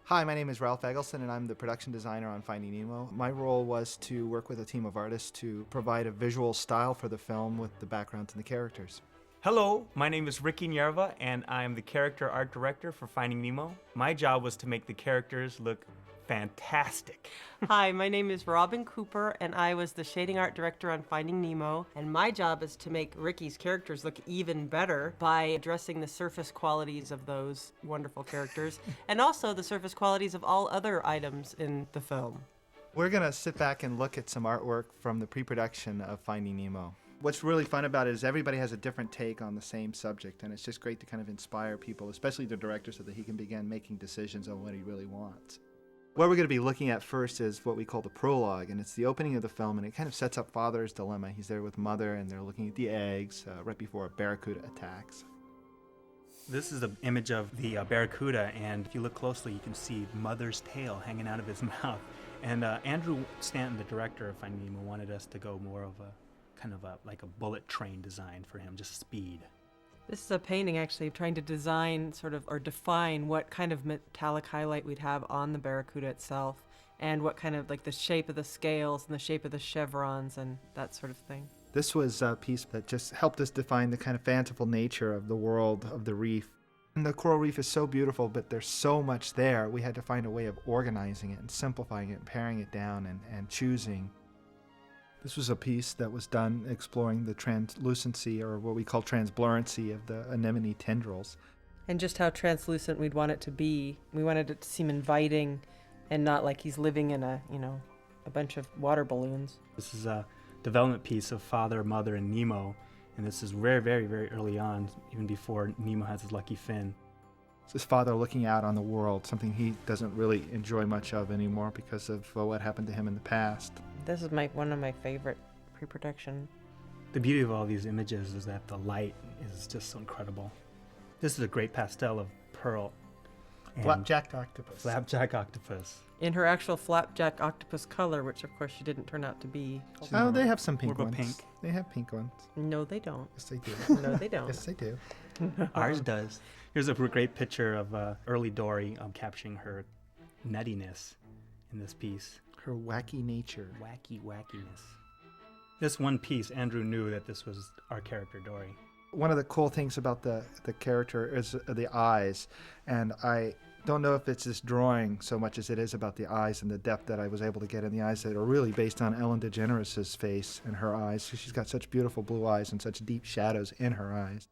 Hi, my name is Ralph Eggleston, and I'm the production designer on Finding Nemo. My role was to work with a team of artists to provide a visual style for the film with the backgrounds and the characters. Hello, my name is Ricky Nyarva, and I am the character art director for Finding Nemo. My job was to make the characters look fantastic. Hi, my name is Robin Cooper, and I was the shading art director on Finding Nemo. And my job is to make Ricky's characters look even better by addressing the surface qualities of those wonderful characters, and also the surface qualities of all other items in the film. We're going to sit back and look at some artwork from the pre-production of Finding Nemo. What's really fun about it is everybody has a different take on the same subject, and it's just great to kind of inspire people, especially the director, so that he can begin making decisions on what he really wants. What we're going to be looking at first is what we call the prologue, and it's the opening of the film, and it kind of sets up Father's dilemma. He's there with Mother, and they're looking at the eggs right before a barracuda attacks. This is an image of the barracuda, and if you look closely, you can see Mother's tail hanging out of his mouth. And Andrew Stanton, the director of Finding Nemo, wanted us to go more of a kind of like a bullet train design for him, just speed. This is a painting actually trying to design or define what kind of metallic highlight we'd have on the barracuda itself, and what kind of the shape of the scales and the shape of the chevrons and that sort of thing. This was a piece that just helped us define the kind of fanciful nature of the world of the reef. And the coral reef is so beautiful, but there's so much there. We had to find a way of organizing it and simplifying it and paring it down and choosing. This was a piece that was done exploring the translucency, or what we call transblurency, of the anemone tendrils. And just how translucent we'd want it to be. We wanted it to seem inviting and not like he's living in a bunch of water balloons. This is a development piece of Father, Mother, and Nemo, and this is very, very, very early on, even before Nemo has his lucky fin. It's his father looking out on the world, something he doesn't really enjoy much of anymore because of what happened to him in the past. This is one of my favorite pre-production. The beauty of all these images is that the light is just so incredible. This is a great pastel of Pearl. Flapjack octopus. Flapjack octopus. In her actual flapjack octopus color, which of course she didn't turn out to be. Oh, they have some pink more of ones. a pink. They have pink ones. No, they don't. Yes, they do. No, they don't. Yes, they do. Ours does. Here's a great picture of early Dory capturing her nuttiness in this piece. Her wacky nature. Wackiness. This one piece, Andrew knew that this was our character, Dory. One of the cool things about the character is the eyes, and I don't know if it's this drawing so much as it is about the eyes and the depth that I was able to get in the eyes that are really based on Ellen DeGeneres' face and her eyes. She's got such beautiful blue eyes and such deep shadows in her eyes.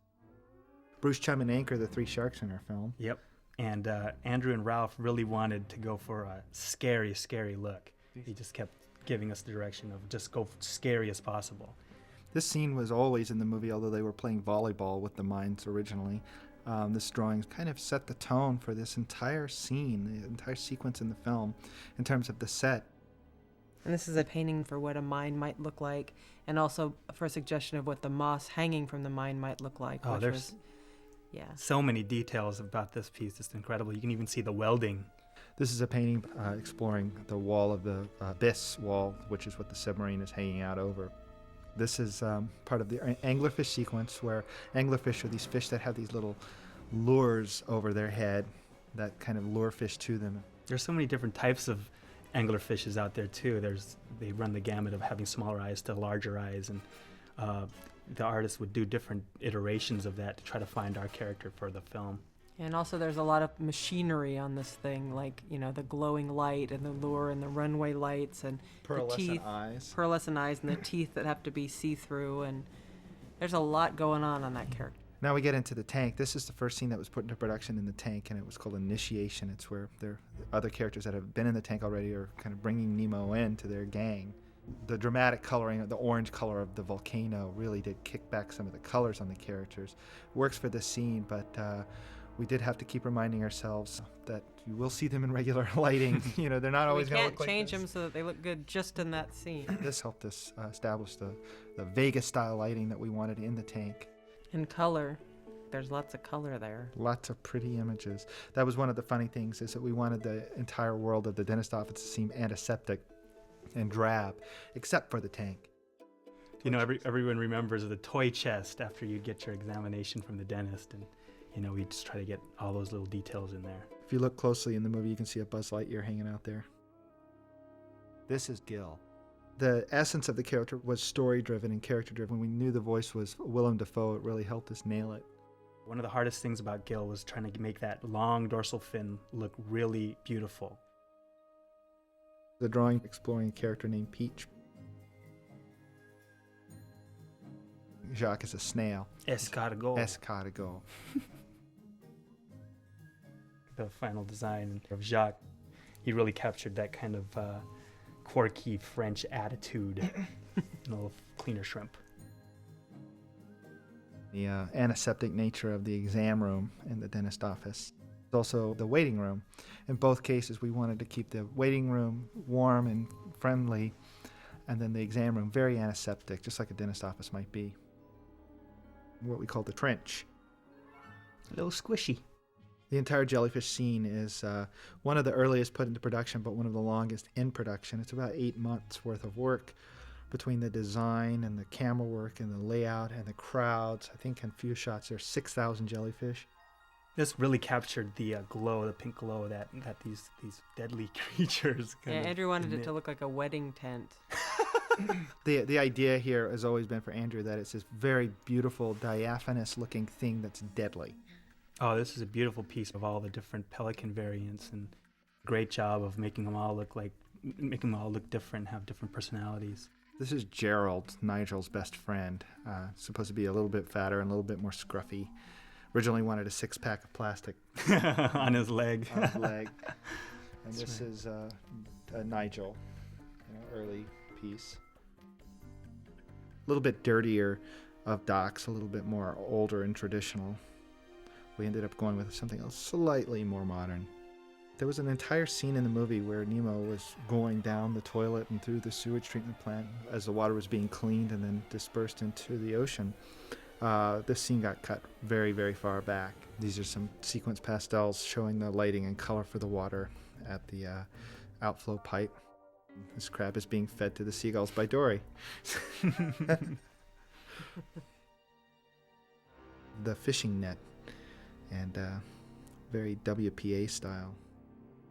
Bruce Chum and Anchor, the three sharks in our film. Yep. And Andrew and Ralph really wanted to go for a scary, scary look. He just kept giving us the direction of just go scary as possible. This scene was always in the movie, although they were playing volleyball with the mines originally. This drawing kind of set the tone for this entire scene, the entire sequence in the film, in terms of the set. And this is a painting for what a mine might look like, and also for a suggestion of what the moss hanging from the mine might look like. Oh, there's so many details about this piece. It's incredible. You can even see the welding. This is a painting exploring the wall of the abyss wall, which is what the submarine is hanging out over. This is part of the anglerfish sequence, where anglerfish are these fish that have these little lures over their head that kind of lure fish to them. There's so many different types of anglerfishes out there too. They run the gamut of having smaller eyes to larger eyes, and the artist would do different iterations of that to try to find our character for the film. And also there's a lot of machinery on this thing, like, the glowing light and the lure and the runway lights and the teeth. Pearlescent eyes and the teeth that have to be see-through, and there's a lot going on that character. Now we get into the tank. This is the first scene that was put into production in the tank, and it was called Initiation. It's where the other characters that have been in the tank already are kind of bringing Nemo into their gang. The dramatic coloring, the orange color of the volcano really did kick back some of the colors on the characters. Works for this scene, but we did have to keep reminding ourselves that you will see them in regular lighting. They're not always going to look like this. We can't change them so that they look good just in that scene. This helped us establish the Vegas-style lighting that we wanted in the tank. And color. There's lots of color there. Lots of pretty images. That was one of the funny things, is that we wanted the entire world of the dentist office to seem antiseptic and drab, except for the tank. Everyone remembers the toy chest after you get your examination from the dentist, and we just try to get all those little details in there. If you look closely in the movie, you can see a Buzz Lightyear hanging out there. This is Gil. The essence of the character was story-driven and character-driven. When we knew the voice was Willem Dafoe, it really helped us nail it. One of the hardest things about Gil was trying to make that long dorsal fin look really beautiful. The drawing exploring a character named Peach. Jacques is a snail. Escargot. Escargot. The final design of Jacques, he really captured that kind of quirky French attitude in a little cleaner shrimp. The antiseptic nature of the exam room in the dentist office. Also the waiting room. In both cases, we wanted to keep the waiting room warm and friendly, and then the exam room very antiseptic, just like a dentist office might be. What we call the trench. A little squishy. The entire jellyfish scene is one of the earliest put into production, but one of the longest in production. It's about 8 months worth of work between the design and the camera work and the layout and the crowds. I think in a few shots there's 6,000 jellyfish. This really captured the glow, the pink glow that these deadly creatures Yeah, kind of Andrew wanted it emit. to look like a wedding tent. The idea here has always been for Andrew that it's this very beautiful, diaphanous looking thing that's deadly. Oh, this is a beautiful piece of all the different pelican variants, and great job of making them all look different, have different personalities. This is Gerald, Nigel's best friend. Supposed to be a little bit fatter and a little bit more scruffy. Originally wanted a 6-pack of plastic on his leg. on his leg. And That's this right. is Nigel, early piece. A little bit dirtier of docks, a little bit more older and traditional. We ended up going with something else slightly more modern. There was an entire scene in the movie where Nemo was going down the toilet and through the sewage treatment plant as the water was being cleaned and then dispersed into the ocean. This scene got cut very, very far back. These are some sequence pastels showing the lighting and color for the water at the outflow pipe. This crab is being fed to the seagulls by Dory. The fishing net, and very WPA style.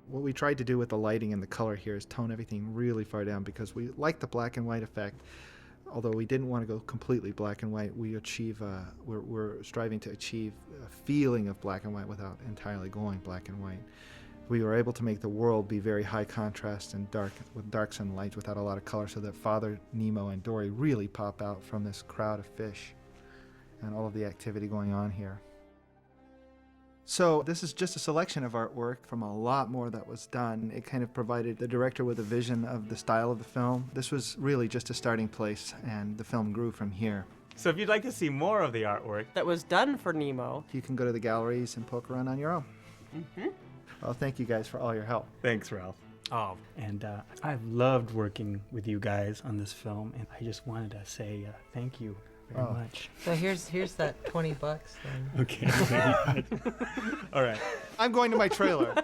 What we tried to do with the lighting and the color here is tone everything really far down because we like the black and white effect. Although we didn't want to go completely black and white, we're striving to achieve a feeling of black and white without entirely going black and white. We were able to make the world be very high contrast and dark, with darks and lights without a lot of color, so that Father Nemo and Dory really pop out from this crowd of fish and all of the activity going on here. So this is just a selection of artwork from a lot more that was done. It kind of provided the director with a vision of the style of the film. This was really just a starting place, and the film grew from here. So if you'd like to see more of the artwork, That was done for Nemo. You can go to the galleries and poke around on your own. Mm-hmm. Well, thank you guys for all your help. thanks, Ralph. Oh, and I've loved working with you guys on this film, and I just wanted to say thank you very much. So here's that $20 then. Okay. All right. I'm going to my trailer.